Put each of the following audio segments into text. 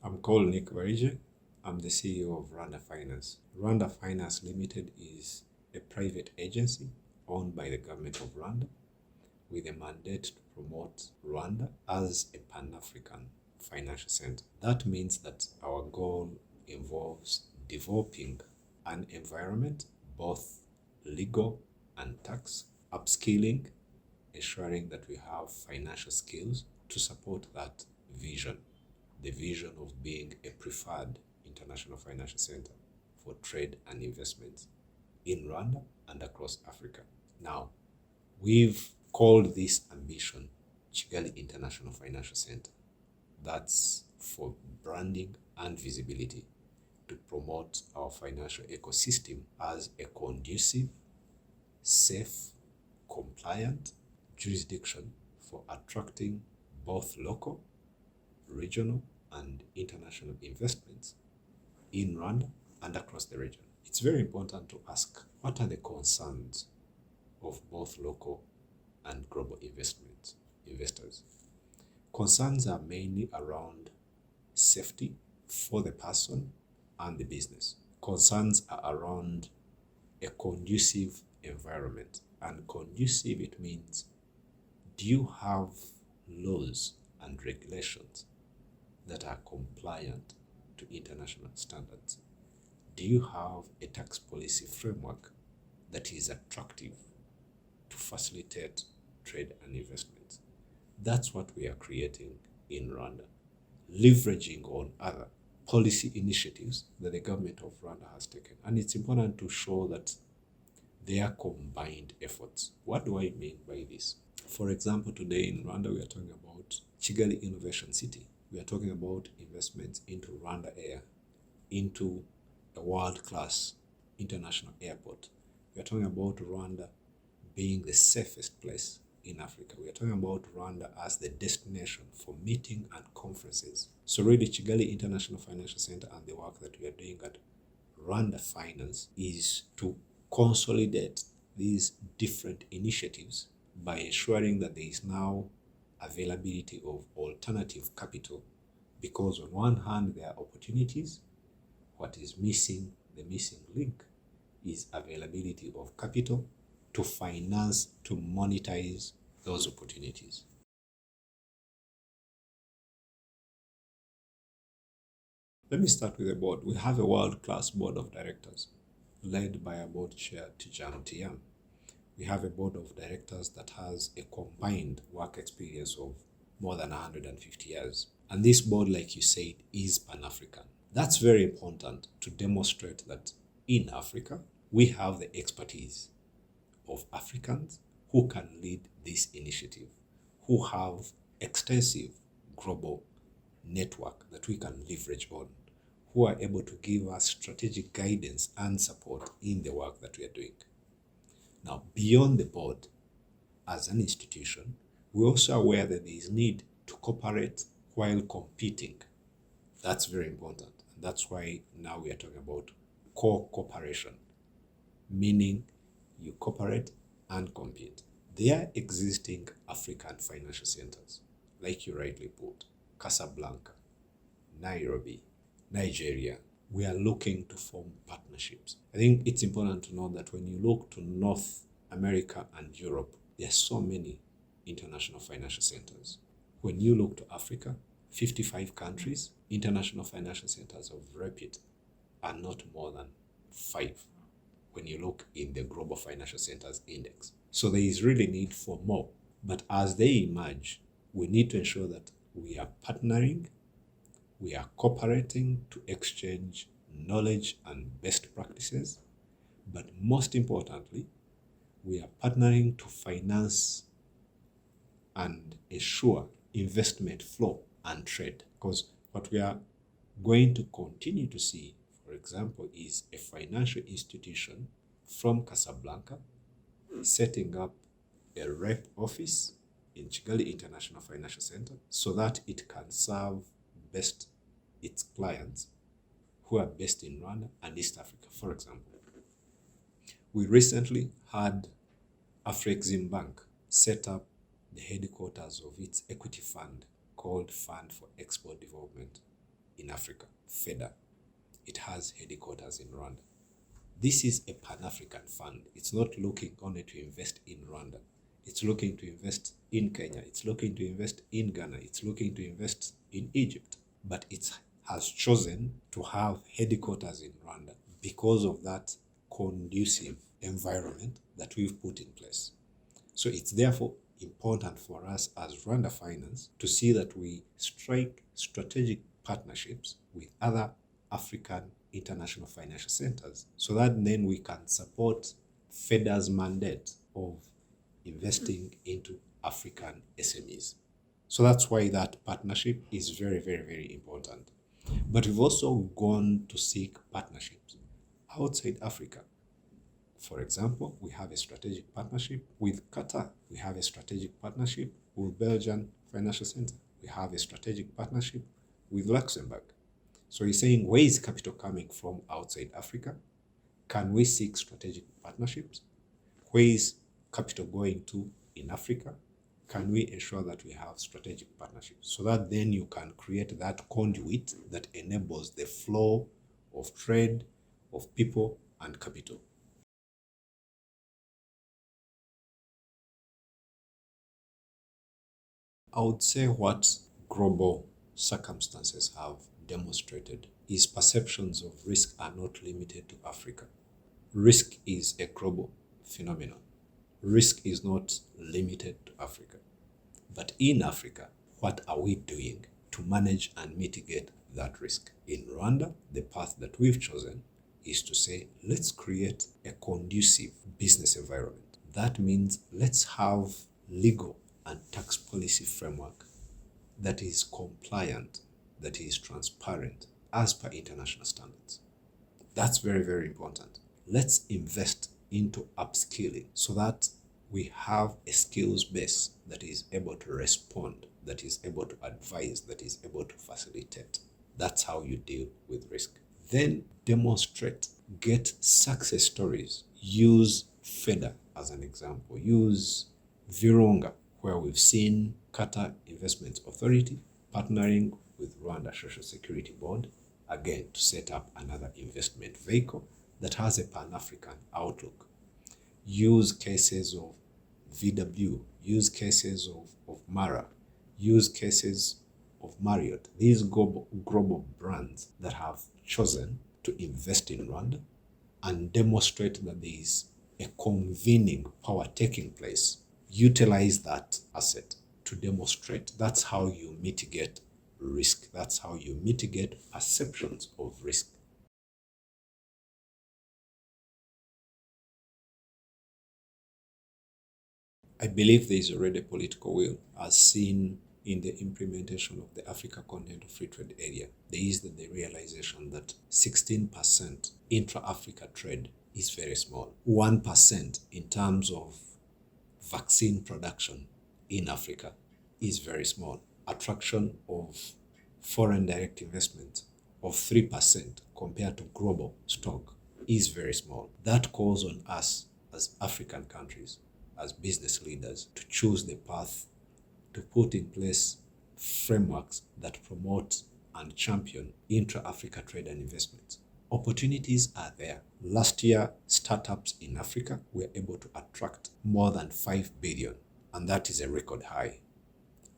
I'm called Nick BARIGYE. I'm the CEO of Rwanda Finance. Rwanda Finance Limited is a private agency owned by the government of Rwanda with a mandate to promote Rwanda as a Pan-African financial center. That means that our goal involves developing an environment, both legal and tax, upskilling, ensuring that we have financial skills to support that vision, the vision of being a preferred international financial center for trade and investments in Rwanda and across Africa. Now, we've called this ambition Kigali International Financial Center. That's for branding and visibility to promote our financial ecosystem as a conducive, safe, compliant jurisdiction for attracting both local, regional, and international investments in Rwanda and across the region. It's very important to ask, what are the concerns of both local and global investors? Concerns are mainly around safety for the person and the business. Concerns are around a conducive environment. And conducive, it means, do you have laws and regulations that are compliant to international standards? Do you have a tax policy framework that is attractive to facilitate trade and investments? That's what we are creating in Rwanda, leveraging on other policy initiatives that the government of Rwanda has taken. And it's important to show that they are combined efforts. What do I mean by this? For example, today in Rwanda, we are talking about Kigali Innovation City. We are talking about investments into Rwanda Air, into a world-class international airport. We are talking about Rwanda being the safest place in Africa. We are talking about Rwanda as the destination for meeting and conferences. So really, Kigali International Financial Center and the work that we are doing at Rwanda Finance is to consolidate these different initiatives by ensuring that there is now availability of alternative capital, because on one hand there are opportunities. What is missing, the missing link, is availability of capital to finance, to monetize those opportunities. Let me start with the board. We have a world-class board of directors led by a board chair, Tijam Tiam. We have a board of directors that has a combined work experience of more than 150 years. And this board, like you said, is Pan-African. That's very important to demonstrate that in Africa, we have the expertise of Africans who can lead this initiative, who have extensive global network that we can leverage on, who are able to give us strategic guidance and support in the work that we are doing. Now, beyond the board, as an institution, we're also aware that there is need to cooperate while competing. That's very important. And that's why now we are talking about co-cooperation, meaning you cooperate and compete. There are existing African financial centers, like you rightly put, Casablanca, Nairobi, Nigeria. We are looking to form partnerships. I think it's important to know that when you look to North America and Europe, there are so many international financial centers. When you look to Africa, 55 countries, international financial centers of repute are not more than 5 when you look in the Global Financial Centers Index. So there is really need for more. But as they emerge, we need to ensure that we are partnering, we are cooperating to exchange knowledge and best practices, but most importantly, we are partnering to finance and ensure investment flow and trade. Because what we are going to continue to see, for example, is a financial institution from Casablanca setting up a rep office in Kigali International Financial Center so that it can serve best its clients who are based in Rwanda and East Africa, for example. We recently had Afrexim Bank set up the headquarters of its equity fund called Fund for Export Development in Africa, FEDA. It has headquarters in Rwanda. This is a Pan-African fund. It's not looking only to invest in Rwanda. It's looking to invest in Kenya. It's looking to invest in Ghana. It's looking to invest in Egypt. But it has chosen to have headquarters in Rwanda because of that conducive environment that we've put in place. So it's therefore important for us as Rwanda Finance to see that we strike strategic partnerships with other African international financial centers so that then we can support FEDA's mandate of investing into African SMEs. So that's why that partnership is very, very, very important. But we've also gone to seek partnerships outside Africa. For example, we have a strategic partnership with Qatar. We have a strategic partnership with Belgian Financial Center. We have a strategic partnership with Luxembourg. So he's saying, where is capital coming from outside Africa? Can we seek strategic partnerships? Where is capital going to in Africa? Can we ensure that we have strategic partnerships so that then you can create that conduit that enables the flow of trade, of people and capital? I would say what global circumstances have demonstrated is perceptions of risk are not limited to Africa. Risk is a global phenomenon. Risk is not limited to Africa. But in Africa, what are we doing to manage and mitigate that risk? In Rwanda, the path that we've chosen is to say, let's create a conducive business environment. That means let's have legal and tax policy framework that is compliant, that is transparent as per international standards. That's very, very important. Let's invest into upskilling so that we have a skills base that is able to respond, that is able to advise, that is able to facilitate. That's how you deal with risk. Then demonstrate, get success stories. Use FEDA as an example. Use Virunga, where we've seen Qatar Investment Authority partnering with Rwanda Social Security Board, again, to set up another investment vehicle that has a Pan-African outlook. Use cases of VW, use cases of Mara, use cases of Marriott, these global brands that have chosen to invest in Rwanda and demonstrate that there is a convening power taking place. Utilize that asset to demonstrate. That's how you mitigate risk. That's how you mitigate perceptions of risk. I believe there is already political will, as seen in the implementation of the Africa Continental Free Trade Area. There is the realization that 16% intra-Africa trade is very small. 1% in terms of vaccine production in Africa is very small. Attraction of foreign direct investment of 3% compared to global stock is very small. That calls on us as African countries, as business leaders, to choose the path to put in place frameworks that promote and champion intra-Africa trade and investments. Opportunities are there. Last year, startups in Africa were able to attract more than 5 billion, and that is a record high.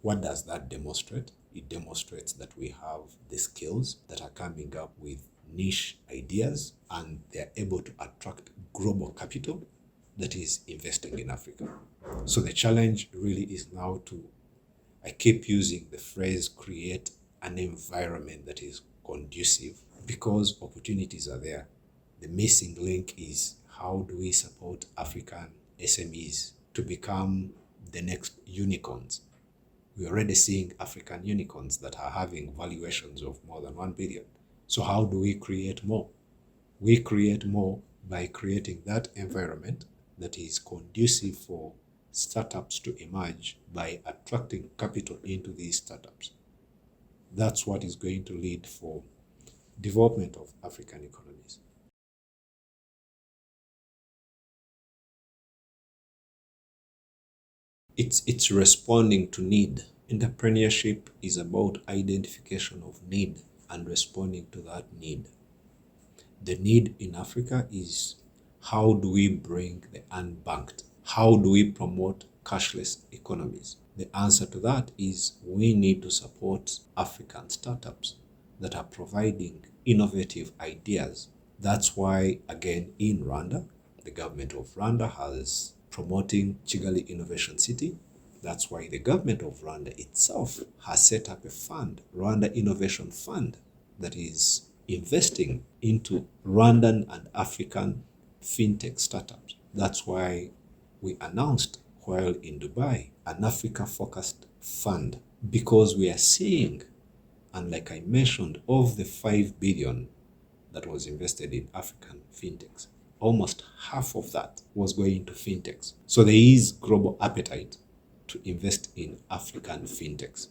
What does that demonstrate? It demonstrates that we have the skills that are coming up with niche ideas, and they're able to attract global capital that is investing in Africa. So the challenge really is now I keep using the phrase, create an environment that is conducive, because opportunities are there. The missing link is, how do we support African SMEs to become the next unicorns? We're already seeing African unicorns that are having valuations of more than 1 billion. So how do we create more? We create more by creating that environment that is conducive for startups to emerge, by attracting capital into these startups. That's what is going to lead for development of African economies. It's responding to need. Entrepreneurship is about identification of need and responding to that need. The need in Africa is, how do we bring the unbanked? How do we promote cashless economies? The answer to that is, we need to support African startups that are providing innovative ideas. That's why, again, in Rwanda, the government of Rwanda has promoting Kigali Innovation City. That's why the government of Rwanda itself has set up a fund, Rwanda Innovation Fund, that is investing into Rwandan and African fintech startups. That's why we announced, while in Dubai, an Africa-focused fund, because we are seeing, and like I mentioned, of the 5 billion that was invested in African fintechs, almost half of that was going to fintechs. So there is global appetite to invest in African fintechs.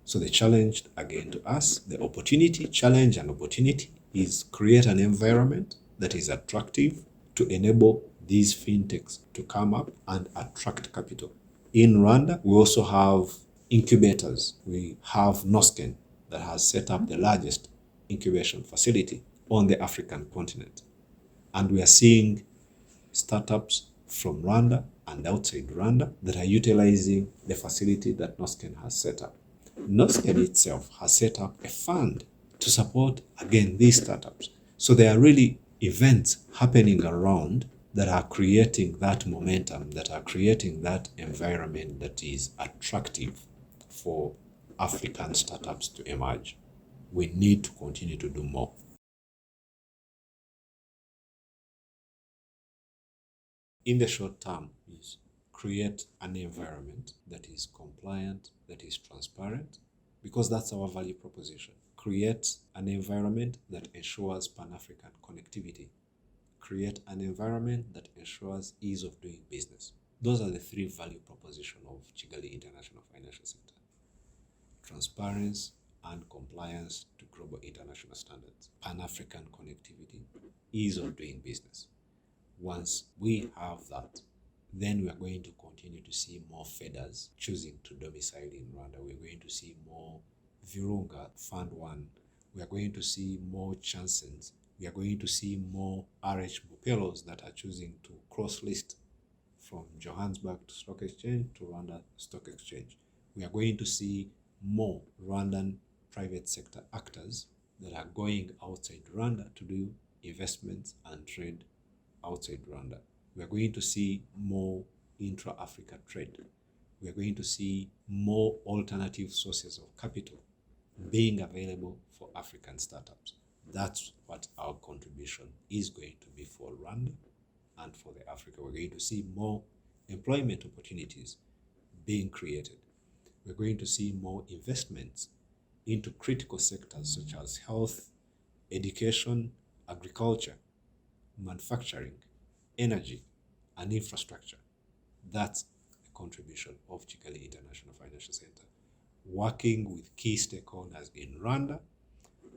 So the challenge, again, to us, the opportunity, challenge and opportunity, is create an environment that is attractive to enable these fintechs to come up and attract capital. In Rwanda, we also have incubators. We have Nosken, that has set up the largest incubation facility on the African continent. And we are seeing startups from Rwanda and outside Rwanda that are utilizing the facility that Nosken has set up. Nosken itself has set up a fund to support, again, these startups. So there are really events happening around that are creating that momentum, that are creating that environment that is attractive for African startups to emerge. We need to continue to do more. In the short term, is create an environment that is compliant, that is transparent, because that's our value proposition. Create an environment that ensures Pan-African connectivity. Create an environment that ensures ease of doing business. Those are the 3 value propositions of Kigali International Financial Center: transparency and compliance to global international standards, Pan-African connectivity, ease of doing business. Once we have that, then we are going to continue to see more feeders choosing to domicile in Rwanda. We're going to see more Virunga Fund 1. We are going to see more Chansons. We are going to see more RH Bupelos that are choosing to cross-list from Johannesburg Stock Exchange to Rwanda Stock Exchange. We are going to see more Rwandan private sector actors that are going outside Rwanda to do investments and trade outside Rwanda. We are going to see more intra-Africa trade. We are going to see more alternative sources of capital being available for African startups. That's what our contribution is going to be for Rwanda and for the Africa. We're going to see more employment opportunities being created. We're going to see more investments into critical sectors such as health, education, agriculture, manufacturing, energy, and infrastructure. That's the contribution of Kigali International Financial Center, working with key stakeholders in Rwanda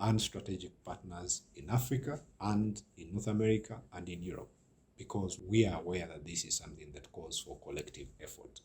and strategic partners in Africa and in North America and in Europe, because we are aware that this is something that calls for collective effort.